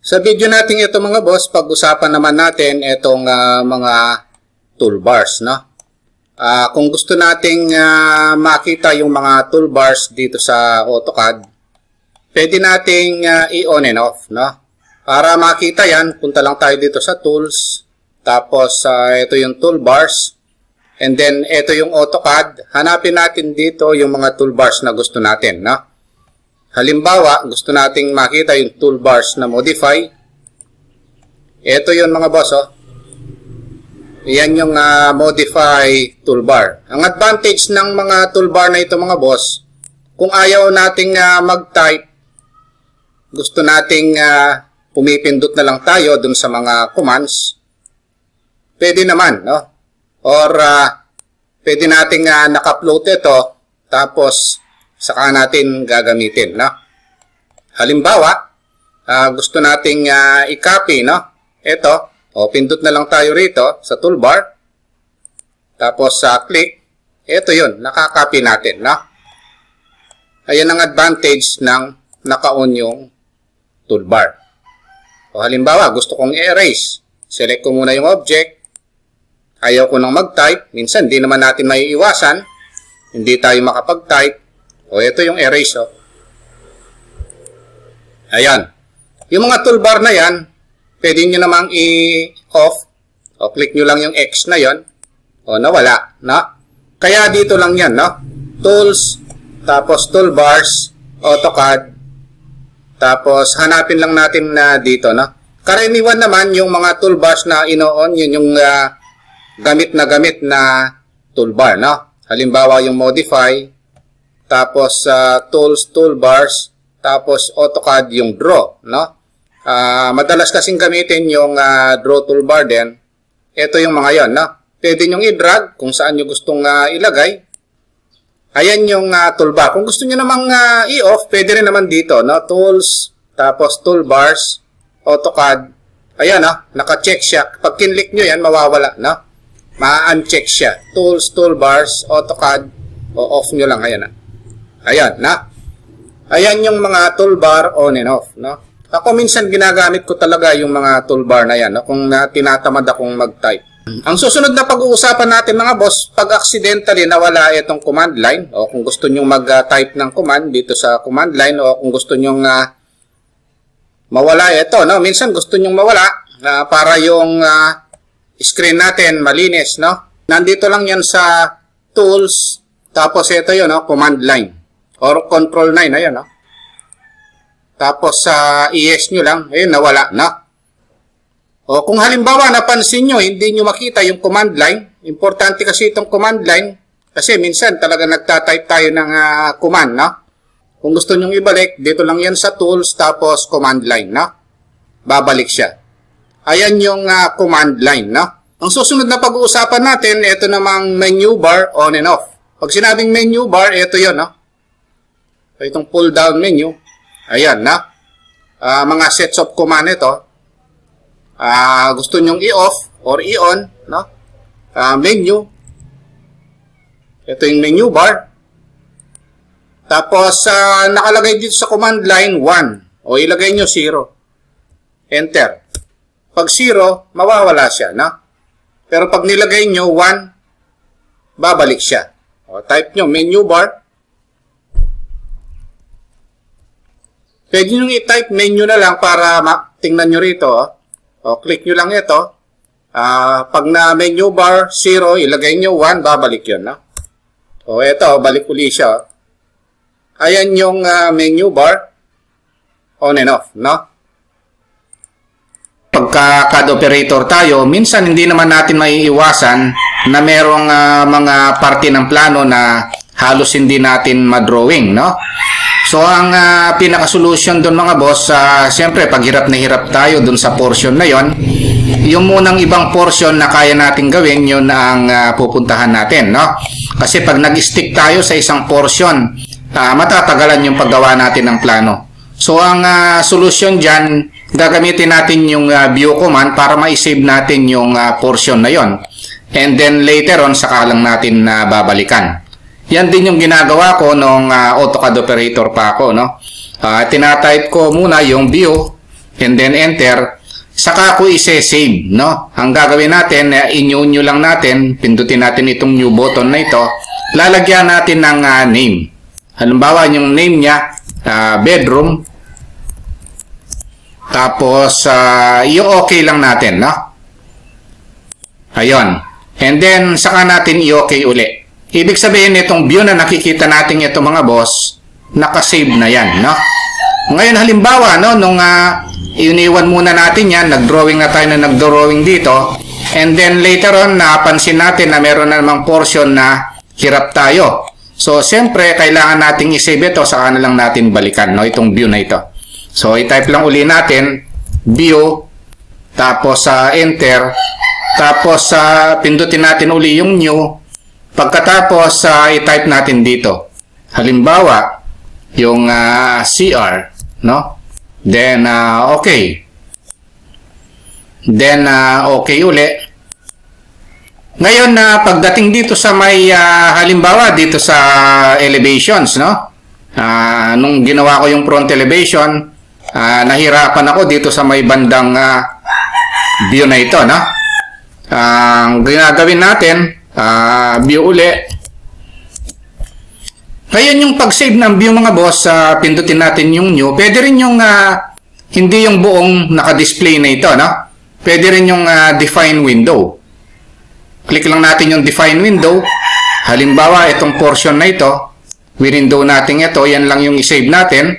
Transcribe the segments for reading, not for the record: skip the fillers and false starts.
Sa video natin ito mga boss, pag-usapan naman natin itong mga toolbars, no? Kung gusto nating makita yung mga toolbars dito sa AutoCAD, pwede nating i-on and off, no? Para makita yan, punta lang tayo dito sa tools, tapos ito yung toolbars, and then ito yung AutoCAD. Hanapin natin dito yung mga toolbars na gusto natin, no? Halimbawa, gusto nating makita yung toolbars na modify. Ito yun mga boss, oh. Yan yung modify toolbar. Ang advantage ng mga toolbar na ito mga boss, kung ayaw nating mag-type, gusto nating pumipindot na lang tayo dun sa mga commands, pwede naman, no? Or pwede nating naka-upload ito, tapos saka natin gagamitin, no? Halimbawa, gusto nating i-copy, no? Ito, pindot na lang tayo rito sa toolbar. Tapos click. Ito yun, nakaka-copy natin, no? Ayan ang advantage ng naka-on yung toolbar. O halimbawa, gusto kong i-erase. Select ko muna yung object. Ayaw ko nang mag-type. Minsan, di naman natin may iwasan. Hindi tayo makapag-type. O, ito yung erase, oh. Ayan. Yung mga toolbar na yan, pwede nyo namang i-off. O, click nyo lang yung X na yon. O, nawala, no? Kaya dito lang yan, no? Tools, tapos toolbars, AutoCAD, tapos hanapin lang natin na dito, no? Karaniwan naman yung mga toolbars na ino-on, yun yung gamit na toolbar, no? Halimbawa yung modify, tapos tools, toolbars, tapos AutoCAD yung draw, no? Madalas kasing gamitin yung draw toolbar din. Ito yung mga yon, no? Pwede nyong i-drag kung saan nyo gustong ilagay. Ayan yung toolbar. Kung gusto nyo namang i-off, pwede rin naman dito, no? Tools, tapos toolbars, AutoCAD. Ayan, no? Naka-check siya. Pag kinlik nyo yan, mawawala, no? Ma-uncheck siya. Tools, toolbars, AutoCAD, o off nyo lang. Ayan, no? Ayan, na. Ayan yung mga toolbar on and off, no? Ako minsan ginagamit ko talaga yung mga toolbar na yan, no? Kung tinatamad akong mag-type. Ang susunod na pag-uusapan natin mga boss, pag accidentally nawala itong command line, o kung gusto nyong mag-type ng command dito sa command line, o kung gusto nyong mawala ito, no? Minsan gusto nyong mawala para yung screen natin malinis, no? Nandito lang yan sa tools, tapos ito yun, no? Command line. Or control 9, ayan, no? Tapos sa ES nyo lang, ayun, nawala na. O kung halimbawa napansin nyo, hindi nyo makita yung command line, importante kasi itong command line, kasi minsan talaga nagtatype tayo ng command, no? Kung gusto nyong ibalik, dito lang yan sa tools, tapos command line, no? Babalik siya. Ayan yung command line, no? Ang susunod na pag-uusapan natin, ito namang menu bar on and off. Pag sinabing menu bar, ito yun, no? Itong pull down menu, ayan na, mga sets of command ito, gusto nyong i-off or i-on, no? Menu, ito yung menu bar, tapos nakalagay dito sa command line 1, o ilagay nyo 0, enter. Pag 0, mawawala siya, no? Pero pag nilagay nyo 1, babalik siya. O type nyo menu bar. Pwede nyo i-type menu na lang para tingnan nyo rito. O, click nyo lang ito. Pag na menu bar 0, ilagay nyo 1, babalik yun. No? O, ito, balik uli siya. Ayan yung menu bar. On and off. No? Pagka CAD operator tayo, minsan hindi naman natin maiiwasan na merong mga parte ng plano na halos hindi natin madrawing. No? So, ang pinaka-solution doon mga boss, siyempre, pag hirap na hirap tayo doon sa portion na yon, yung munang ibang portion na kaya natin gawin, yun ang pupuntahan natin, no? Kasi pag nag-stick tayo sa isang portion, matatagalan yung paggawa natin ng plano. So, ang solution dyan, gagamitin natin yung view command para ma-save natin yung portion na yon. And then, later on, saka lang natin babalikan. Yan din yung ginagawa ko nung AutoCAD operator pa ako, no? Tinatype ko muna yung view, and then enter, saka ko ise-save, no? Ang gagawin natin, i-new lang natin, pindutin natin itong new button na ito, lalagyan natin ng name. Halimbawa, yung name niya, bedroom, tapos, i-okay lang natin, no? Ayun. And then, saka natin i-okay uli. Ibig sabihin, itong view na nakikita natin ito mga boss, nakasave na yan, no? Ngayon, halimbawa, no, nung iniwan muna natin yan, nag-drawing na tayo na nag-drawing dito, and then later on, napansin natin na meron na namang portion na hirap tayo. So, siyempre, kailangan nating i-save ito, saka na lang natin balikan, no, itong view na ito. So, i-type lang uli natin, view, tapos enter, tapos pindutin natin uli yung new, pagkatapos i-type natin dito. Halimbawa, yung CR, no? Then, okay. Then, okay uli. Ngayon, pagdating dito sa may, halimbawa, dito sa elevations, no? Nung ginawa ko yung front elevation, nahirapan ako dito sa may bandang view na ito, no? Ang ginagawin natin, view uli. Ngayon yung pag-save ng view mga boss, pindutin natin yung new. Pwede rin yung hindi yung buong naka-display na ito, no? Pwede rin yung define window. Click lang natin yung define window. Halimbawa, itong portion na ito, window natin ito, yan lang yung i-save natin.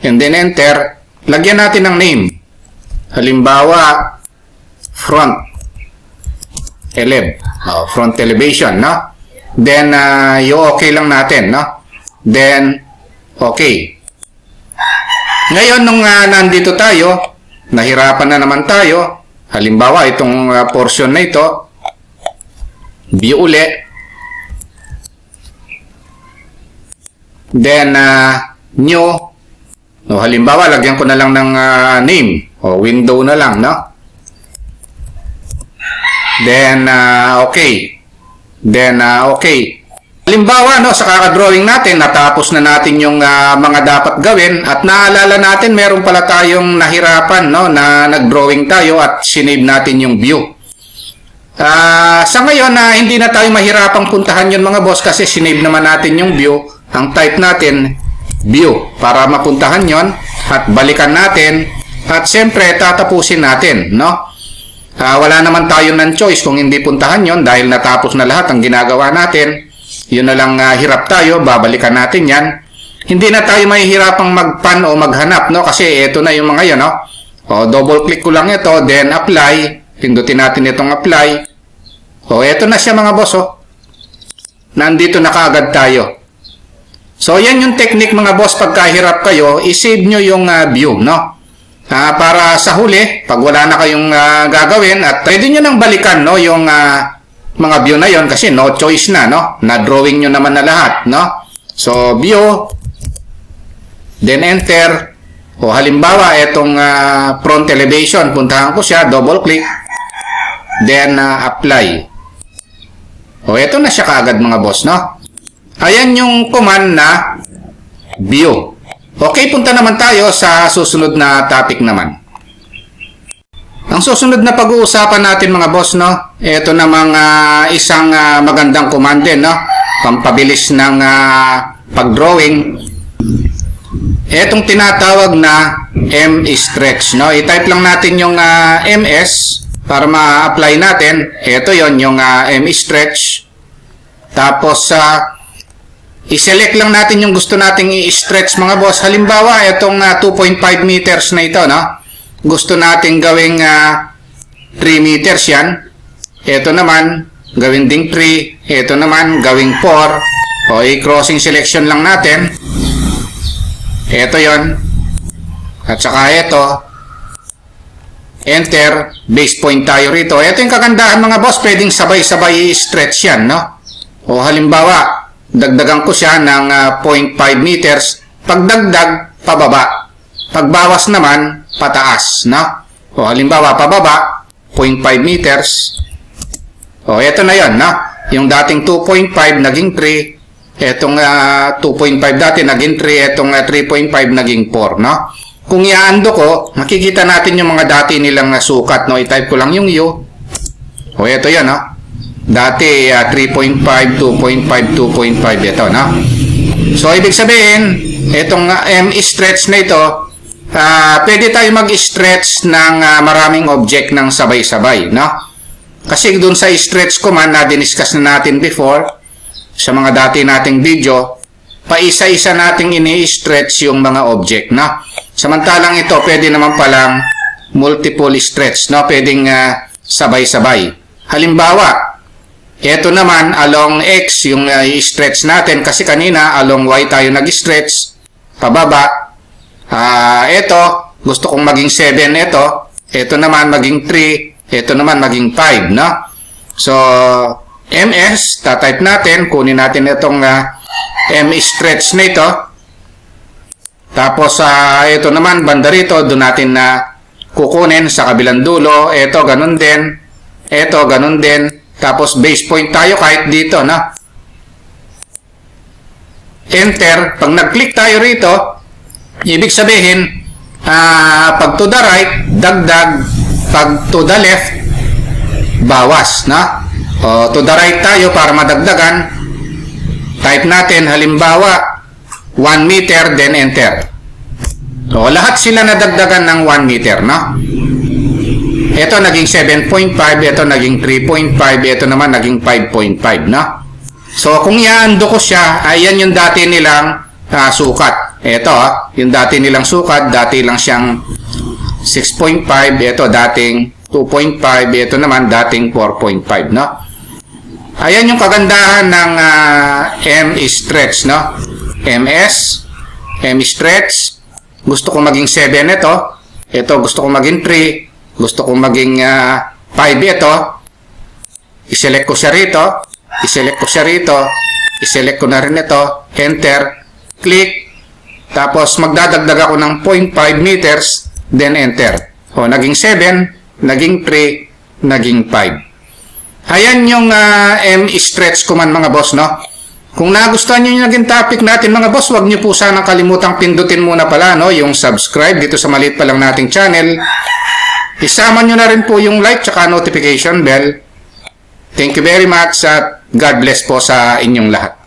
And then enter. Lagyan natin ng name. Halimbawa, front front elevation, no? Then, okay lang natin, no? Then, okay. Ngayon, nung nandito tayo, nahirapan na naman tayo. Halimbawa, itong portion na ito, view uli. Then, new. No, halimbawa, lagyan ko na lang ng name. O, window na lang, no? Then, okay. Then, okay. Halimbawa, no, sa kakadrawing natin, natapos na natin yung mga dapat gawin at naalala natin, meron pala tayong nahirapan, no, na nag-drawing tayo at sinave natin yung view. Sa ngayon, hindi na tayo mahirapang puntahan yun mga boss kasi sinave naman natin yung view. Ang type natin, view, para mapuntahan yon at balikan natin at siyempre tatapusin natin, no? Wala naman tayo ng choice kung hindi puntahan yon dahil natapos na lahat ang ginagawa natin. Yun na lang hirap tayo, babalikan natin yan. Hindi na tayo mahihirapang magpan o maghanap, no? Kasi ito na yung mga yan, no? O, double click ko lang ito, then apply. Pindutin natin itong apply. O, ito na siya mga boss, oh. Nandito na kaagad tayo. So, yan yung technique mga boss pagkahirap kayo, isave nyo yung view, no? Para sa huli, pag wala na kayong gagawin at pwede nyo nang balikan, no, yung mga view na yon kasi no choice na, no? Na-drawing nyo naman na lahat, no? So, view, then enter. O halimbawa, itong front elevation, puntahan ko siya, double click, then apply. O, ito na siya kaagad mga boss, no? Ayan yung command na view. Okay, punta naman tayo sa susunod na topic naman. Ang susunod na pag-uusapan natin mga boss, no? Ito namang isang magandang command din, no? Pampabilis ng pag-drawing. Itong tinatawag na M-stretch, no? I-type lang natin yung MS para ma-apply natin. Ito yon yung M-stretch. Tapos, i-select lang natin yung gusto nating i-stretch mga boss. Halimbawa, itong 2.5 meters na ito, no? Gusto nating gawing 3 meters yan. Ito naman, gawin ding 3. Ito naman, gawing 4. O, i-crossing selection lang natin. Ito yon. At saka ito. Enter. Base point tayo rito. Ito yung kagandahan mga boss. Pwedeng sabay-sabay i-stretch yan, no? O, halimbawa, dagdagan ko siya ng 0.5 meters. Pagdagdag, pababa. Pagbawas naman, pataas, no? O, halimbawa, pababa, 0.5 meters. O, eto na yon, no? Yung dating 2.5 naging 3. Etong 2.5 dati naging 3. Etong 3.5 naging 4, no? kung i-undo ko, makikita natin yung mga dati nilang sukat, no? I-type ko lang yung U. O, ito yan, no? Dati, 3.5, 2.5, 2.5, ito, no? So, ibig sabihin, itong M-stretch na ito, pwede tayo mag-stretch ng maraming object ng sabay-sabay, no? Kasi dun sa stretch command na diniscuss na natin before, sa mga dati nating video, paisa-isa nating ini-stretch yung mga object, no? Samantalang ito, pwede naman palang multiple stretch, no? Pwedeng sabay-sabay. Halimbawa, ito naman, along X, yung i-stretch natin, kasi kanina, along Y tayo nag-stretch, pababa. Ito, gusto kong maging 7 ito naman maging 3, ito naman maging 5, no? So, MS, tatype natin, kunin natin itong M-stretch na ito. Tapos, ito naman, banda rito, doon natin na kukunin sa kabilang dulo. Ito, ganun din. Ito, ganun din. Tapos, base point tayo kahit dito, no? Enter. Pag nag-click tayo rito, ibig sabihin, pag to the right, dagdag. Pag to the left, bawas, no? O, to the right tayo para madagdagan. Type natin, halimbawa, 1 meter, then enter. So, lahat sila nadagdagan ng 1 meter, no? Ito naging 7.5, ito naging 3.5, ito naman naging 5.5, no? So, kung i-undo ko siya, ayan yung dati nilang sukat. Ito, yung dati nilang sukat, dati lang siyang 6.5, ito dating 2.5, ito naman dating 4.5, no? Ayan yung kagandahan ng M-stretch, no? MS, M-stretch, gusto kong maging 7 ito gusto kong maging 3, gusto kong maging 5 ito, iselect ko siya rito, iselect ko siya rito, iselect ko na rin ito, enter, click, tapos magdadagdag ako ng 0.5 meters, then enter. O, naging 7, naging 3, naging 5. Ayan yung M-stretch command mga boss, no? Kung nagustuhan nyo yung naging topic natin mga boss, huwag nyo po sanang kalimutang pindutin muna pala, no? Yung subscribe dito sa maliit pa lang nating channel. Isama nyo na rin po yung like tsaka notification bell. Thank you very much at God bless po sa inyong lahat.